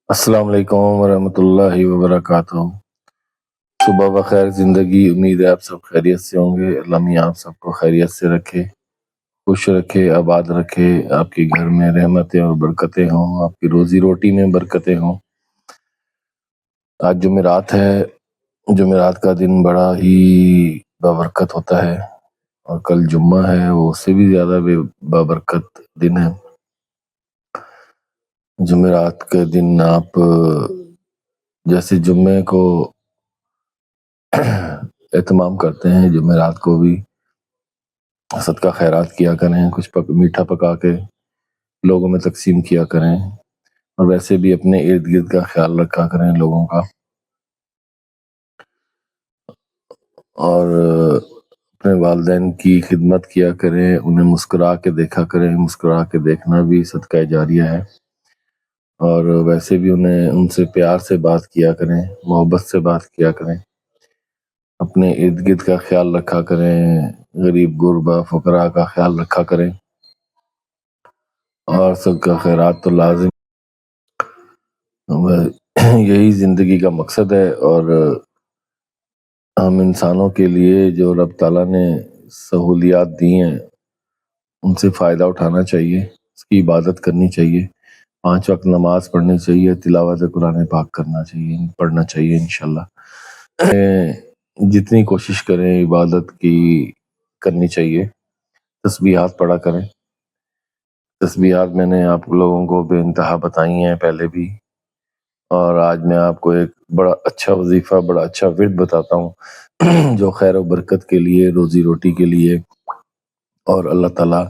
السلام علیکم ورحمۃ اللہ وبرکاتہ۔ صبح بخیر زندگی، امید ہے آپ سب خیریت سے ہوں گے۔ اللہ میاں آپ سب کو خیریت سے رکھے، خوش رکھے، آباد رکھے، آپ کے گھر میں رحمتیں اور برکتیں ہوں، آپ کی روزی روٹی میں برکتیں ہوں۔ آج جمعرات ہے، جمعرات کا دن بڑا ہی بابرکت ہوتا ہے، اور کل جمعہ ہے، وہ اس سے بھی زیادہ بابرکت دن ہے۔ جمعرات کے دن آپ جیسے جمعے کو اہتمام کرتے ہیں، جمعرات کو بھی صدقہ خیرات کیا کریں، کچھ میٹھا پکا کے لوگوں میں تقسیم کیا کریں، اور ویسے بھی اپنے ارد گرد کا خیال رکھا کریں لوگوں کا، اور اپنے والدین کی خدمت کیا کریں، انہیں مسکرا کے دیکھا کریں۔ مسکرا کے دیکھنا بھی صدقہ جاریہ ہے، اور ویسے بھی ان سے پیار سے بات کیا کریں، محبت سے بات کیا کریں، اپنے ارد گرد کا خیال رکھا کریں، غریب غربا فقراء کا خیال رکھا کریں، اور صدقہ خیرات تو لازم۔ یہی زندگی کا مقصد ہے، اور ہم انسانوں کے لیے جو رب تعالیٰ نے سہولیات دی ہیں ان سے فائدہ اٹھانا چاہیے، اس کی عبادت کرنی چاہیے، 5 وقت نماز پڑھنی چاہیے، تلاوت قرآن پاک پڑھنا چاہیے انشاءاللہ۔ جتنی کوشش کریں عبادت کی کرنی چاہیے، تسبیحات پڑھا کریں۔ تسبیحات میں نے آپ لوگوں کو بے انتہا بتائی ہیں پہلے بھی، اور آج میں آپ کو ایک بڑا اچھا وظیفہ، بڑا اچھا ورد بتاتا ہوں جو خیر و برکت کے لیے، روزی روٹی کے لیے، اور اللہ تعالیٰ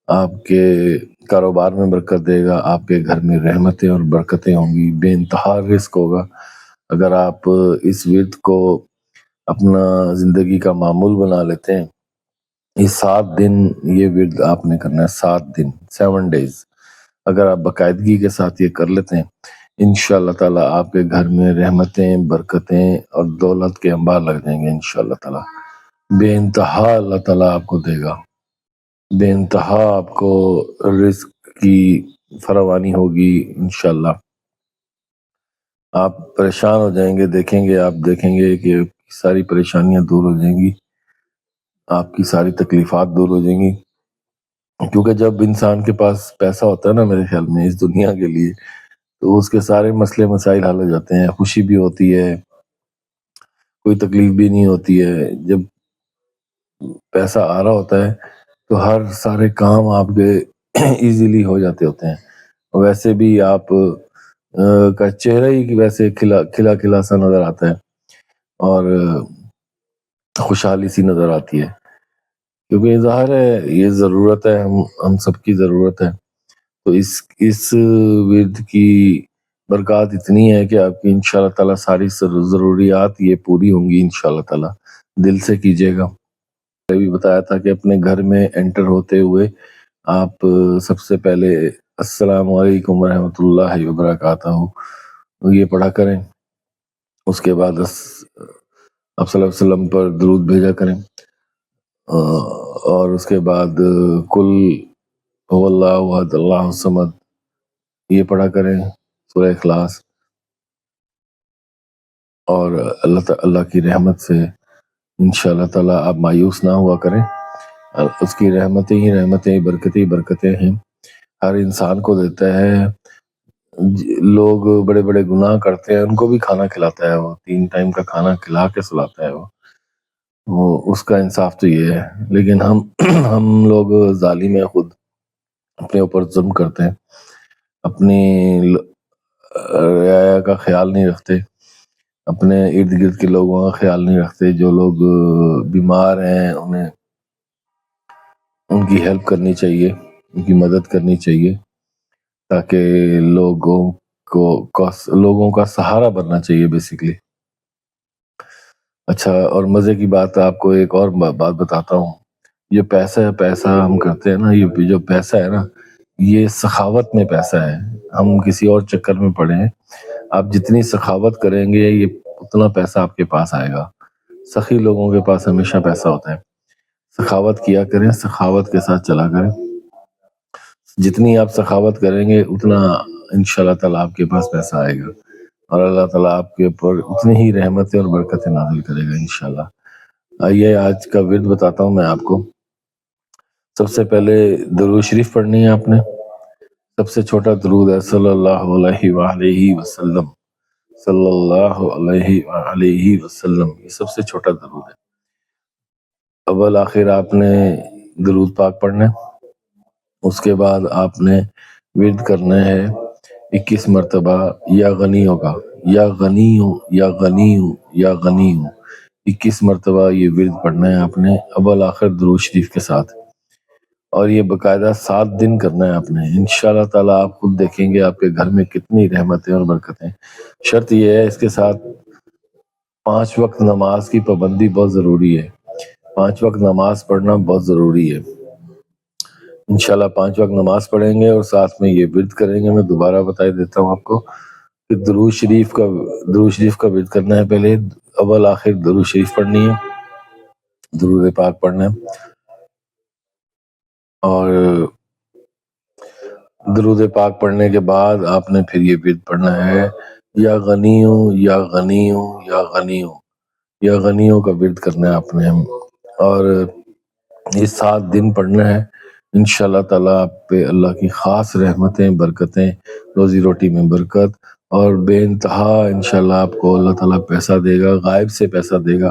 آپ کے کاروبار میں برکت دے گا، آپ کے گھر میں رحمتیں اور برکتیں ہوں گی، بے انتہا رزق ہوگا اگر آپ اس ورد کو اپنا زندگی کا معمول بنا لیتے ہیں۔ یہ 7 دن یہ ورد آپ نے کرنا ہے، 7 دن، 7 days۔ اگر آپ باقاعدگی کے ساتھ یہ کر لیتے ہیں، انشاءاللہ تعالیٰ آپ کے گھر میں رحمتیں، برکتیں اور دولت کے انبار لگ جائیں گے انشاءاللہ تعالیٰ۔ بے انتہا اللہ تعالیٰ آپ کو دے گا، بے انتہا آپ کو رزق کی فراوانی ہوگی انشاءاللہ۔ آپ پریشان ہو جائیں گے، آپ دیکھیں گے کہ ساری پریشانیاں دور ہو جائیں گی، آپ کی ساری تکلیفات دور ہو جائیں گی، کیونکہ جب انسان کے پاس پیسہ ہوتا ہے نا، میرے خیال میں اس دنیا کے لیے، تو اس کے سارے مسئلے مسائل حل ہو جاتے ہیں، خوشی بھی ہوتی ہے، کوئی تکلیف بھی نہیں ہوتی ہے۔ جب پیسہ آ رہا ہوتا ہے تو ہر سارے کام آپ کے ایزیلی ہو جاتے ہوتے ہیں، ویسے بھی آپ کا چہرہ ہی ویسے کھلا کھلا سا نظر آتا ہے، اور خوشحالی سی نظر آتی ہے، کیونکہ یہ ظاہر ہے، یہ ضرورت ہے، ہم سب کی ضرورت ہے۔ تو اس ورد کی برکات اتنی ہے کہ آپ کی انشاءاللہ تعالیٰ ساری ضروریات یہ پوری ہوں گی انشاءاللہ تعالیٰ۔ دل سے کیجیے گا۔ میں نے بھی بتایا تھا کہ اپنے گھر میں انٹر ہوتے ہوئے آپ سب سے پہلے السلام علیکم ورحمۃ اللہ وبرکاتہ یہ پڑھا کریں، اس کے بعد آپ صلی اللہ علیہ وسلم پر درود بھیجا کریں، اور اس کے بعد کل هو اللہ احد اللہ الصمد یہ پڑھا کریں، سورہ اخلاص، اور اللہ کی رحمت سے انشاءاللہ تعالیٰ آپ مایوس نہ ہوا کریں۔ اس کی رحمتیں ہی رحمتیں، برکتیں ہی برکتیں ہیں، ہر انسان کو دیتا ہے۔ لوگ بڑے بڑے گناہ کرتے ہیں، ان کو بھی کھانا کھلاتا ہے، وہ 3 ٹائم کا کھانا کھلا کے سلاتا ہے، وہ اس کا انصاف تو یہ ہے۔ لیکن ہم لوگ ظالم ہیں، خود اپنے اوپر ظلم کرتے ہیں، اپنی رعایا کا خیال نہیں رکھتے، اپنے ارد گرد کے لوگوں کا خیال نہیں رکھتے۔ جو لوگ بیمار ہیں انہیں ان کی ہیلپ کرنی چاہیے، ان کی مدد کرنی چاہیے، تاکہ لوگوں کا سہارا بننا چاہیے بیسیکلی۔ اچھا، اور مزے کی بات آپ کو ایک اور بات بتاتا ہوں۔ یہ پیسہ ہم کرتے ہیں نا، یہ جو پیسہ ہے نا، یہ سخاوت میں پیسہ ہے۔ ہم کسی اور چکر میں پڑے ہیں، آپ جتنی سخاوت کریں گے یہ اتنا پیسہ آپ کے پاس آئے گا۔ سخی لوگوں کے پاس ہمیشہ پیسہ ہوتا ہے۔ سخاوت کیا کریں، سخاوت کے ساتھ چلا کریں۔ جتنی آپ سخاوت کریں گے اتنا انشاءاللہ تعالیٰ آپ کے پاس پیسہ آئے گا، اور اللہ تعالیٰ آپ کے اوپر اتنی ہی رحمتیں اور برکتیں نازل کرے گا انشاءاللہ۔ آئیے آج کا ورد بتاتا ہوں میں آپ کو۔ سب سے پہلے درود شریف پڑھنی ہے آپ نے۔ سب سے چھوٹا درود ہے صلی اللہ علیہ وآلہ وسلم، صلی اللہ علیہ وآلہ وسلم، یہ سب سے چھوٹا درود ہے۔ اول آخر آپ نے درود پاک پڑھنا ہے۔ اس کے بعد آپ نے ورد کرنا ہے 21 مرتبہ یا غنی ہوگا، یا غنی ہوں، یا غنی ہوں، یا غنی ہوں، 21 مرتبہ یہ ورد پڑھنا ہے آپ نے اول آخر درود شریف کے ساتھ، اور یہ باقاعدہ 7 دن کرنا ہے آپ نے۔ انشاءاللہ تعالیٰ آپ خود دیکھیں گے آپ کے گھر میں کتنی رحمتیں اور برکتیں۔ شرط یہ ہے اس کے ساتھ 5 وقت نماز کی پابندی بہت ضروری ہے، 5 وقت نماز پڑھنا بہت ضروری ہے۔ انشاءاللہ 5 وقت نماز پڑھیں گے اور ساتھ میں یہ ورد کریں گے۔ میں دوبارہ بتا دیتا ہوں آپ کو کہ درود شریف کا ورد کرنا ہے۔ پہلے اول آخر درود شریف پڑھنی ہے، درود پاک پڑھنا ہے، اور درود پاک پڑھنے کے بعد آپ نے پھر یہ ورد پڑھنا ہے یا غنی ہوں، یا غنی ہوں، یا غنی ہوں، یا غنیوں کا ورد کرنا ہے آپ نے، اور یہ 7 دن پڑھنا ہے۔ انشاءاللہ تعالیٰ آپ پہ اللہ کی خاص رحمتیں، برکتیں، روزی روٹی میں برکت، اور بے انتہا انشاءاللہ آپ کو اللہ تعالیٰ پیسہ دے گا، غائب سے پیسہ دے گا،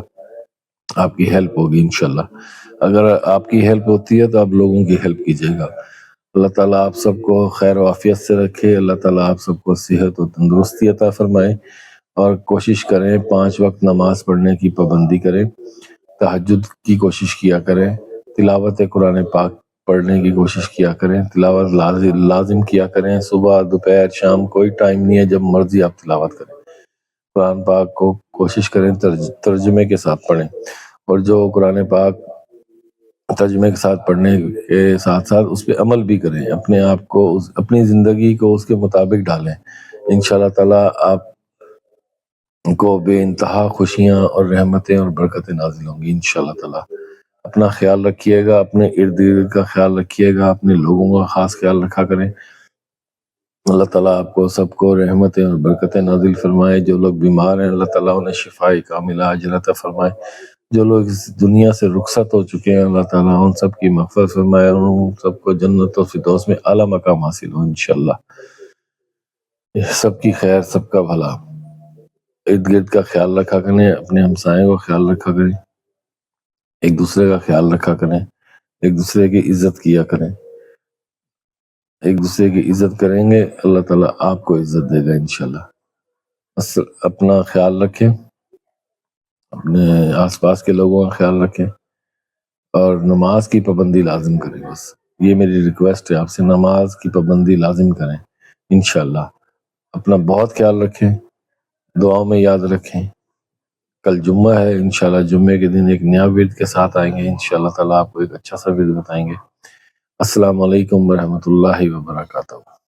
آپ کی ہیلپ ہوگی انشاءاللہ۔ اگر آپ کی ہیلپ ہوتی ہے تو آپ لوگوں کی ہیلپ کیجیے گا۔ اللہ تعالیٰ آپ سب کو خیر و عافیت سے رکھے، اللہ تعالیٰ آپ سب کو صحت و تندرستی عطا فرمائے، اور کوشش کریں 5 وقت نماز پڑھنے کی پابندی کریں، تہجد کی کوشش کیا کریں، تلاوت قرآن پاک پڑھنے کی کوشش کیا کریں، تلاوت لازم کیا کریں، صبح دوپہر شام کوئی ٹائم نہیں ہے، جب مرضی آپ تلاوت کریں۔ قرآن پاک کو کوشش کریں ترجمے کے ساتھ پڑھیں، اور جو قرآن پاک ترجمے کے ساتھ پڑھنے کے ساتھ ساتھ اس پہ عمل بھی کریں، اپنے آپ کو اپنی زندگی کو اس کے مطابق ڈالیں۔ انشاءاللہ تعالیٰ آپ کو بے انتہا خوشیاں اور رحمتیں اور برکتیں نازل ہوں گی انشاءاللہ تعالیٰ۔ اپنا خیال رکھیے گا، اپنے ارد گرد کا خیال رکھیے گا، اپنے لوگوں کا خاص خیال رکھا کریں۔ اللہ تعالیٰ آپ کو سب کو رحمتیں اور برکتیں نازل فرمائے۔ جو لوگ بیمار ہیں اللہ تعالیٰ انہیں شفائے کاملہ عاجلہ عطا فرمائے۔ جو لوگ اس دنیا سے رخصت ہو چکے ہیں اللہ تعالیٰ ان سب کی مغفرت فرمائے، اور ان سب کو جنت و فردوس میں اعلیٰ مقام حاصل ہو انشاءاللہ۔ سب کی خیر، سب کا بھلا، ارد گرد کا خیال رکھا کریں، اپنے ہمسائیں کا خیال رکھا کریں، ایک دوسرے کا خیال رکھا کریں، ایک دوسرے کی عزت کیا کریں۔ ایک دوسرے کی عزت کریں گے اللہ تعالیٰ آپ کو عزت دے گا انشاءاللہ۔ اپنا خیال رکھیں، اپنے آس پاس کے لوگوں کا خیال رکھیں، اور نماز کی پابندی لازم کریں۔ بس یہ میری ریکویسٹ ہے آپ سے، نماز کی پابندی لازم کریں انشاءاللہ۔ اپنا بہت خیال رکھیں، دعاؤں میں یاد رکھیں۔ کل جمعہ ہے، انشاءاللہ جمعے کے دن ایک نیا ورد کے ساتھ آئیں گے انشاءاللہ تعالیٰ، آپ کو ایک اچھا سا ورد بتائیں گے۔ السلام علیکم ورحمۃ اللہ وبرکاتہ۔